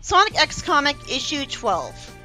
Sonic X Comic Issue 12.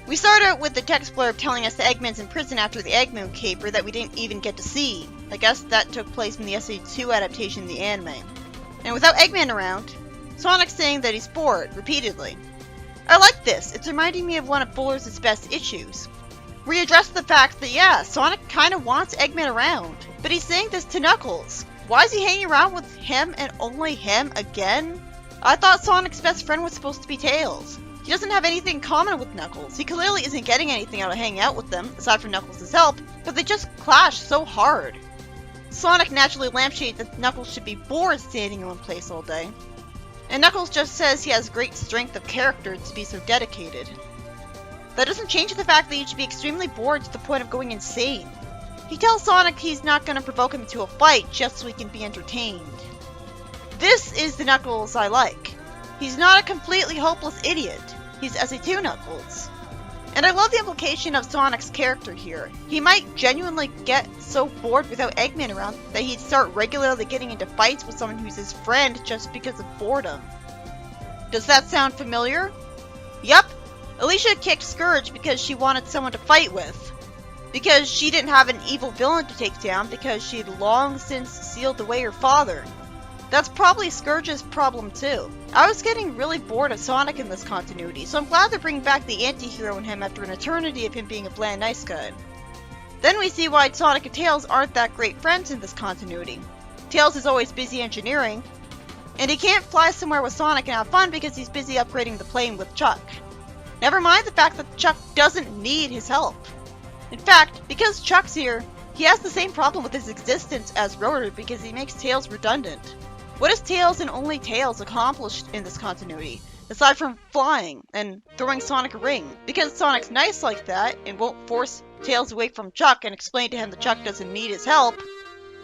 We start out with the text blurb telling us that Eggman's in prison after the Eggman caper that we didn't even get to see. I guess that took place in the SE2 adaptation of the anime. And without Eggman around, Sonic's saying that he's bored, repeatedly. I like this, it's reminding me of one of Fuller's best issues. We address the fact that yeah, Sonic kinda wants Eggman around, but he's saying this to Knuckles. Why is he hanging around with him and only him again? I thought Sonic's best friend was supposed to be Tails. He doesn't have anything in common with Knuckles. He clearly isn't getting anything out of hanging out with them, aside from Knuckles' help, but they just clash so hard. Sonic naturally lampshades that Knuckles should be bored standing in one place all day. And Knuckles just says he has great strength of character to be so dedicated. That doesn't change the fact that he should be extremely bored to the point of going insane. He tells Sonic he's not going to provoke him into a fight just so he can be entertained. This is the Knuckles I like. He's not a completely hopeless idiot. He's SE2 Knuckles. And I love the implication of Sonic's character here. He might genuinely get so bored without Eggman around that he'd start regularly getting into fights with someone who's his friend just because of boredom. Does that sound familiar? Yup. Alicia kicked Scourge because she wanted someone to fight with. Because she didn't have an evil villain to take down because she'd long since sealed away her father. That's probably Scourge's problem too. I was getting really bored of Sonic in this continuity, so I'm glad they're bringing back the anti-hero in him after an eternity of him being a bland nice guy. Then we see why Sonic and Tails aren't that great friends in this continuity. Tails is always busy engineering, and he can't fly somewhere with Sonic and have fun because he's busy upgrading the plane with Chuck. Never mind the fact that Chuck doesn't need his help. In fact, because Chuck's here, he has the same problem with his existence as Rotor because he makes Tails redundant. What has Tails and only Tails accomplished in this continuity, aside from flying and throwing Sonic a ring? Because Sonic's nice like that and won't force Tails away from Chuck and explain to him that Chuck doesn't need his help.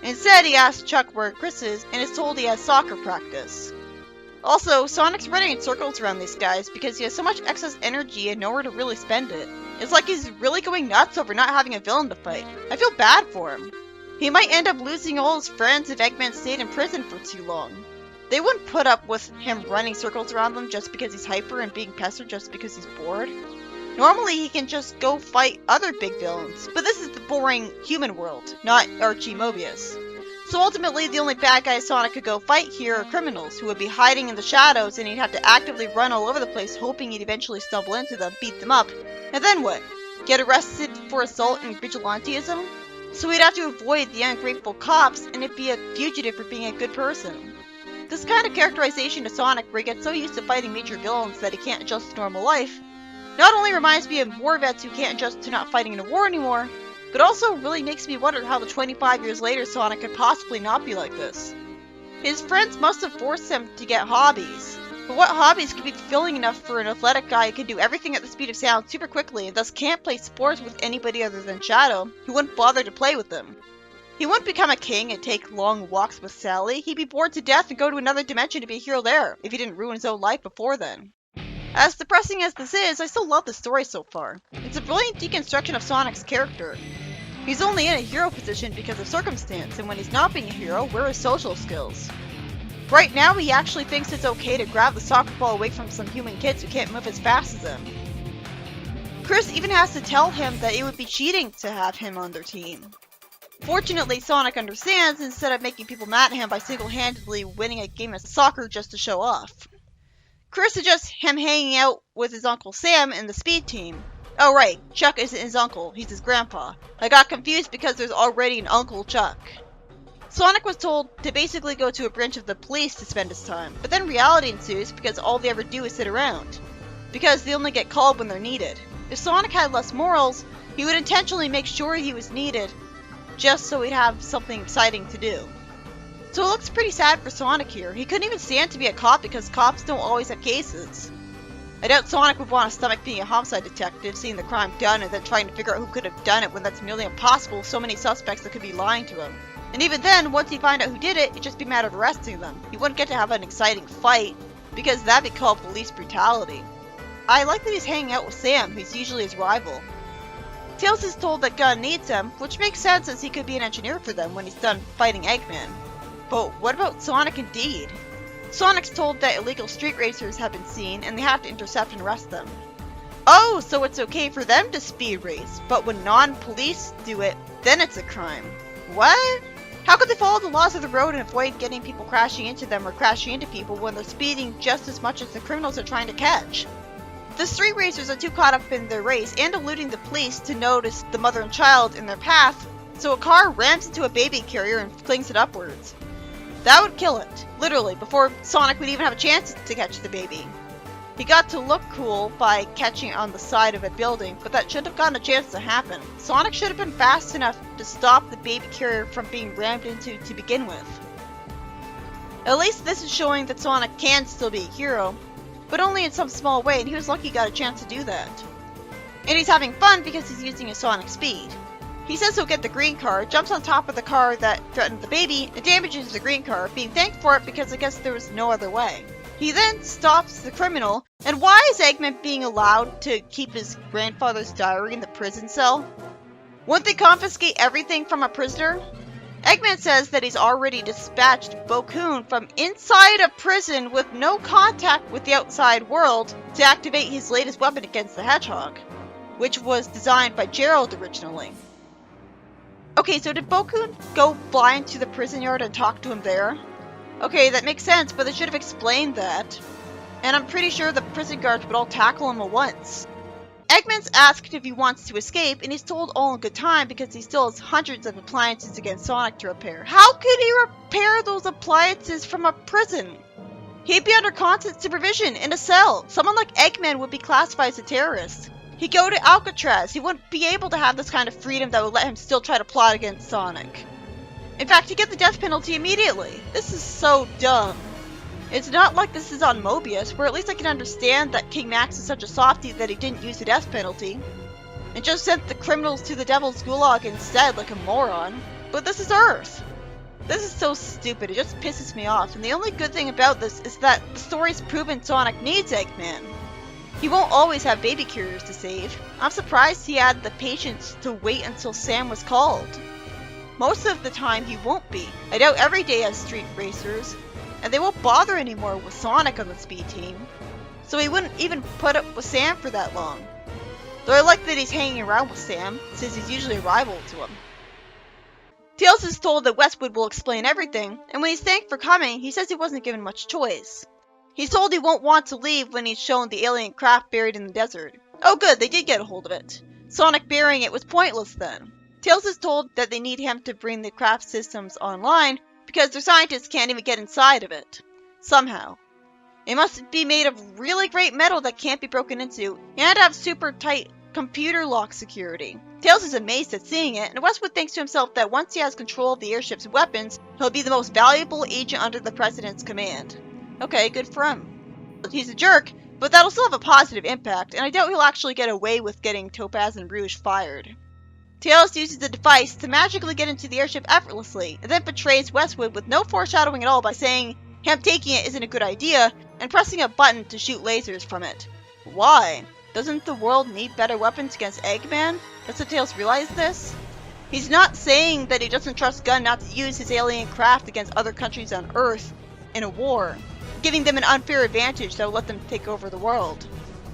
Instead, he asks Chuck where Chris is and is told he has soccer practice. Also, Sonic's running in circles around these guys because he has so much excess energy and nowhere to really spend it. It's like he's really going nuts over not having a villain to fight. I feel bad for him. He might end up losing all his friends if Eggman stayed in prison for too long. They wouldn't put up with him running circles around them just because he's hyper and being pestered just because he's bored. Normally he can just go fight other big villains, but this is the boring human world, not Archie Mobius. So ultimately the only bad guys Sonic could go fight here are criminals who would be hiding in the shadows and he'd have to actively run all over the place hoping he'd eventually stumble into them, beat them up, and then what? Get arrested for assault and vigilantism? So he'd have to avoid the ungrateful cops and it'd be a fugitive for being a good person. This kind of characterization of Sonic where he gets so used to fighting major villains that he can't adjust to normal life, not only reminds me of war vets who can't adjust to not fighting in a war anymore, but also really makes me wonder how the 25 years later Sonic could possibly not be like this. His friends must have forced him to get hobbies. But what hobbies could be fulfilling enough for an athletic guy who can do everything at the speed of sound super quickly and thus can't play sports with anybody other than Shadow, who wouldn't bother to play with him? He wouldn't become a king and take long walks with Sally. He'd be bored to death and go to another dimension to be a hero there, if he didn't ruin his own life before then. As depressing as this is, I still love the story so far. It's a brilliant deconstruction of Sonic's character. He's only in a hero position because of circumstance, and when he's not being a hero, where are his social skills? Right now, he actually thinks it's okay to grab the soccer ball away from some human kids who can't move as fast as him. Chris even has to tell him that it would be cheating to have him on their team. Fortunately, Sonic understands instead of making people mad at him by single-handedly winning a game of soccer just to show off. Chris suggests him hanging out with his Uncle Sam in the speed team. Oh right, Chuck isn't his uncle, he's his grandpa. I got confused because there's already an Uncle Chuck. Sonic was told to basically go to a branch of the police to spend his time, but then reality ensues because all they ever do is sit around. Because they only get called when they're needed. If Sonic had less morals, he would intentionally make sure he was needed, just so he'd have something exciting to do. So it looks pretty sad for Sonic here. He couldn't even stand to be a cop because cops don't always have cases. I doubt Sonic would want to stomach being a homicide detective, seeing the crime done and then trying to figure out who could have done it when that's nearly impossible with so many suspects that could be lying to him. And even then, once he find out who did it, it'd just be a matter of arresting them. He wouldn't get to have an exciting fight, because that'd be called police brutality. I like that he's hanging out with Sam, who's usually his rival. Tails is told that Gunn needs him, which makes sense as he could be an engineer for them when he's done fighting Eggman. But what about Sonic and Deed? Sonic's told that illegal street racers have been seen and they have to intercept and arrest them. Oh, so it's okay for them to speed race, but when non-police do it, then it's a crime. What? How could they follow the laws of the road and avoid getting people crashing into them or crashing into people when they're speeding just as much as the criminals are trying to catch? The street racers are too caught up in their race and eluding the police to notice the mother and child in their path, so a car rams into a baby carrier and flings it upwards. That would kill it, literally, before Sonic would even have a chance to catch the baby. He got to look cool by catching it on the side of a building, but that shouldn't have gotten a chance to happen. Sonic should have been fast enough to stop the baby carrier from being rammed into to begin with. At least this is showing that Sonic can still be a hero, but only in some small way, and he was lucky he got a chance to do that. And he's having fun because he's using his Sonic speed. He says he'll get the green car, jumps on top of the car that threatened the baby, and damages the green car, being thanked for it because I guess there was no other way. He then stops the criminal, and why is Eggman being allowed to keep his grandfather's diary in the prison cell? Wouldn't they confiscate everything from a prisoner? Eggman says that he's already dispatched Bokoon from inside a prison with no contact with the outside world to activate his latest weapon against the Hedgehog, which was designed by Gerald originally. Okay, so did Bokoon go blind to the prison yard and talk to him there? Okay, that makes sense, but they should have explained that. And I'm pretty sure the prison guards would all tackle him at once. Eggman's asked if he wants to escape, and he's told all in good time because he still has hundreds of appliances against Sonic to repair. How could he repair those appliances from a prison? He'd be under constant supervision in a cell. Someone like Eggman would be classified as a terrorist. He'd go to Alcatraz. He wouldn't be able to have this kind of freedom that would let him still try to plot against Sonic. In fact, he'd get the death penalty immediately. This is so dumb. It's not like this is on Mobius, where at least I can understand that King Max is such a softie that he didn't use the death penalty, and just sent the criminals to the Devil's Gulag instead like a moron. But this is Earth. This is so stupid, it just pisses me off, and the only good thing about this is that the story's proven Sonic needs Eggman. He won't always have baby carriers to save. I'm surprised he had the patience to wait until Sam was called. Most of the time he won't be. I doubt every day has street racers, and they won't bother anymore with Sonic on the speed team. So he wouldn't even put up with Sam for that long. Though I like that he's hanging around with Sam, since he's usually a rival to him. Tails is told that Westwood will explain everything, and when he's thanked for coming, he says he wasn't given much choice. He's told he won't want to leave when he's shown the alien craft buried in the desert. Oh good, they did get a hold of it. Sonic burying it was pointless then. Tails is told that they need him to bring the craft systems online because their scientists can't even get inside of it. Somehow. It must be made of really great metal that can't be broken into, and have super tight computer lock security. Tails is amazed at seeing it, and Westwood thinks to himself that once he has control of the airship's weapons, he'll be the most valuable agent under the President's command. Okay, good for him. He's a jerk, but that'll still have a positive impact, and I doubt he'll actually get away with getting Topaz and Rouge fired. Tails uses the device to magically get into the airship effortlessly, and then betrays Westwood with no foreshadowing at all by saying him taking it isn't a good idea, and pressing a button to shoot lasers from it. Why? Doesn't the world need better weapons against Eggman? Doesn't Tails realize this? He's not saying that he doesn't trust Gunn not to use his alien craft against other countries on Earth in a war, giving them an unfair advantage that will let them take over the world.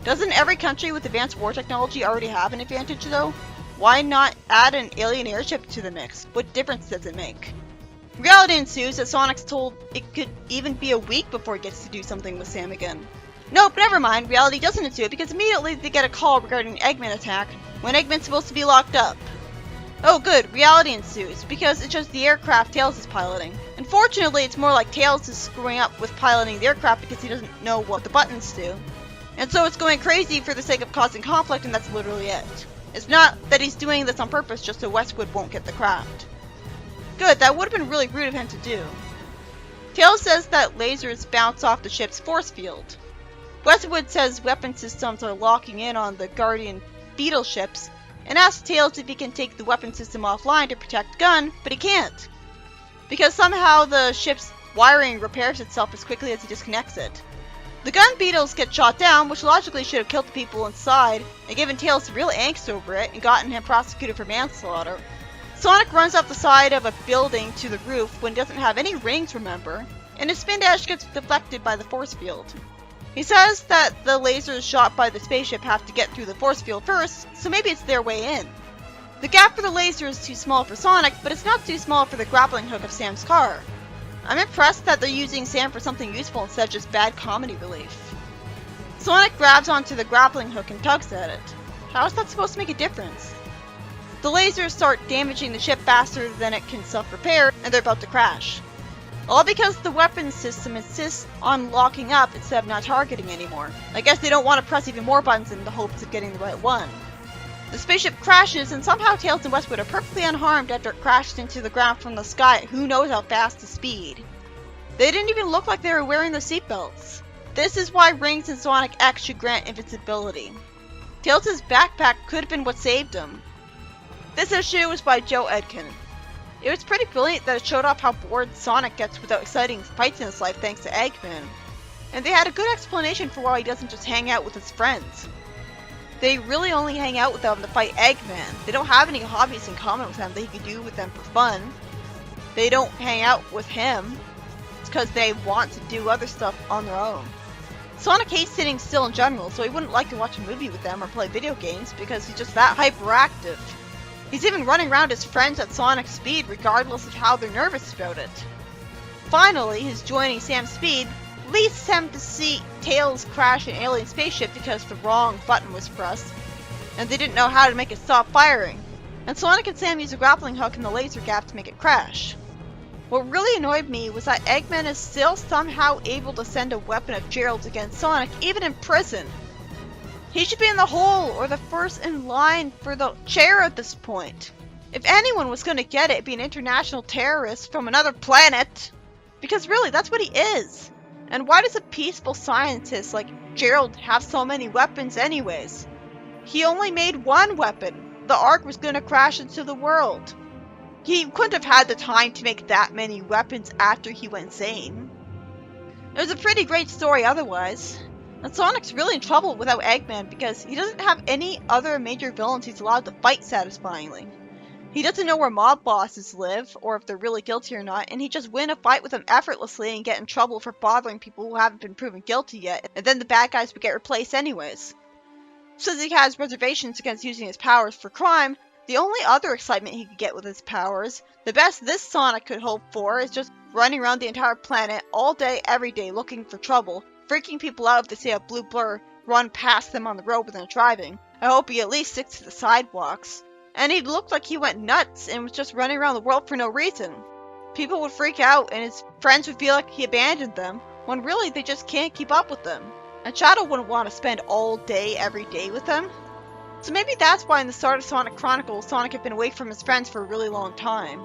Doesn't every country with advanced war technology already have an advantage though? Why not add an alien airship to the mix? What difference does it make? Reality ensues as Sonic's told it could even be a week before he gets to do something with Sam again. Nope, never mind, reality doesn't ensue because immediately they get a call regarding an Eggman attack when Eggman's supposed to be locked up. Oh good, reality ensues because it's just the aircraft Tails is piloting. Unfortunately, it's more like Tails is screwing up with piloting the aircraft because he doesn't know what the buttons do. And so it's going crazy for the sake of causing conflict, and that's literally it. It's not that he's doing this on purpose just so Westwood won't get the craft. Good, that would have been really rude of him to do. Tails says that lasers bounce off the ship's force field. Westwood says weapon systems are locking in on the Guardian Beetle ships, and asks Tails if he can take the weapon system offline to protect Gunn, but he can't. Because somehow the ship's wiring repairs itself as quickly as he disconnects it. The gun beetles get shot down, which logically should have killed the people inside, and given Tails real angst over it, and gotten him prosecuted for manslaughter. Sonic runs up the side of a building to the roof when he doesn't have any rings, remember, and his spin dash gets deflected by the force field. He says that the lasers shot by the spaceship have to get through the force field first, so maybe it's their way in. The gap for the laser is too small for Sonic, but it's not too small for the grappling hook of Sam's car. I'm impressed that they're using Sam for something useful instead of just bad comedy relief. Sonic grabs onto the grappling hook and tugs at it. How is that supposed to make a difference? The lasers start damaging the ship faster than it can self-repair, and they're about to crash. All because the weapons system insists on locking up instead of not targeting anymore. I guess they don't want to press even more buttons in the hopes of getting the right one. The spaceship crashes, and somehow Tails and Westwood are perfectly unharmed after it crashed into the ground from the sky at who knows how fast a speed. They didn't even look like they were wearing their seatbelts. This is why Rings and Sonic X should grant invincibility. Tails' backpack could have been what saved him. This issue was by Joe Edkin. It was pretty brilliant that it showed off how bored Sonic gets without exciting fights in his life thanks to Eggman. And they had a good explanation for why he doesn't just hang out with his friends. They really only hang out with them to fight Eggman. They don't have any hobbies in common with him that he could do with them for fun. They don't hang out with him. It's because they want to do other stuff on their own. Sonic hates sitting still in general, so he wouldn't like to watch a movie with them or play video games because he's just that hyperactive. He's even running around his friends at Sonic's speed regardless of how they're nervous about it. Finally, his joining Sam's speed leads him to see Tails crash an alien spaceship because the wrong button was pressed, and they didn't know how to make it stop firing, and Sonic and Sam use a grappling hook in the laser gap to make it crash. What really annoyed me was that Eggman is still somehow able to send a weapon of Gerald's against Sonic, even in prison. He should be in the hole or the first in line for the chair at this point. If anyone was going to get it, it'd be an international terrorist from another planet. Because really, that's what he is. And why does a peaceful scientist like Gerald have so many weapons anyways? He only made one weapon. The Ark was going to crash into the world. He couldn't have had the time to make that many weapons after he went insane. It was a pretty great story otherwise. And Sonic's really in trouble without Eggman because he doesn't have any other major villains he's allowed to fight satisfyingly. He doesn't know where mob bosses live, or if they're really guilty or not, and he just win a fight with them effortlessly and get in trouble for bothering people who haven't been proven guilty yet, and then the bad guys would get replaced anyways. Since he has reservations against using his powers for crime, the only other excitement he could get with his powers, the best this Sonic could hope for, is just running around the entire planet all day, every day looking for trouble, freaking people out if they see a blue blur run past them on the road when they're driving. I hope he at least sticks to the sidewalks. And he looked like he went nuts and was just running around the world for no reason. People would freak out and his friends would feel like he abandoned them, when really they just can't keep up with them. And Shadow wouldn't want to spend all day every day with them. So maybe that's why in the start of Sonic Chronicles, Sonic had been away from his friends for a really long time.